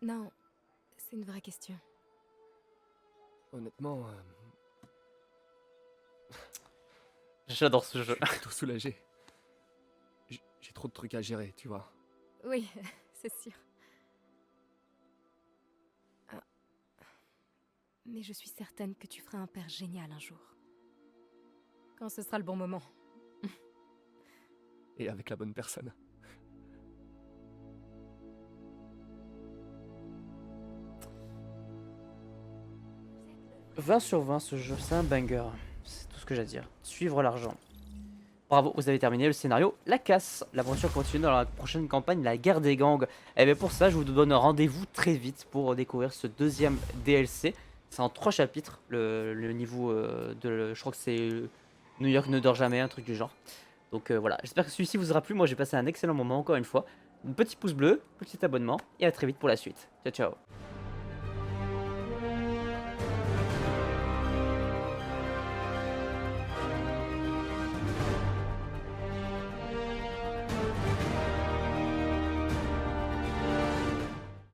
[SPEAKER 8] Non, c'est une vraie question.
[SPEAKER 2] Honnêtement,
[SPEAKER 1] J'adore ce jeu.
[SPEAKER 2] je suis plutôt soulagé. J'ai trop de trucs à gérer, tu vois.
[SPEAKER 8] Oui, c'est sûr. Ah. Mais je suis certaine que tu feras un père génial un jour. Quand ce sera le bon moment.
[SPEAKER 2] Et avec la bonne personne.
[SPEAKER 1] « 20 sur 20 ce jeu, c'est un banger. C'est tout ce que j'ai à dire. Suivre l'argent. Bravo, vous avez terminé le scénario La Casse. L'aventure continue dans la prochaine campagne, la guerre des gangs. Et bien pour ça, je vous donne rendez-vous très vite pour découvrir ce deuxième DLC. C'est en 3 chapitres, le niveau je crois que c'est New York ne dort jamais, un truc du genre. Donc voilà, j'espère que celui-ci vous aura plu. Moi j'ai passé un excellent moment encore une fois. Un petit pouce bleu, petit abonnement et à très vite pour la suite. Ciao ciao.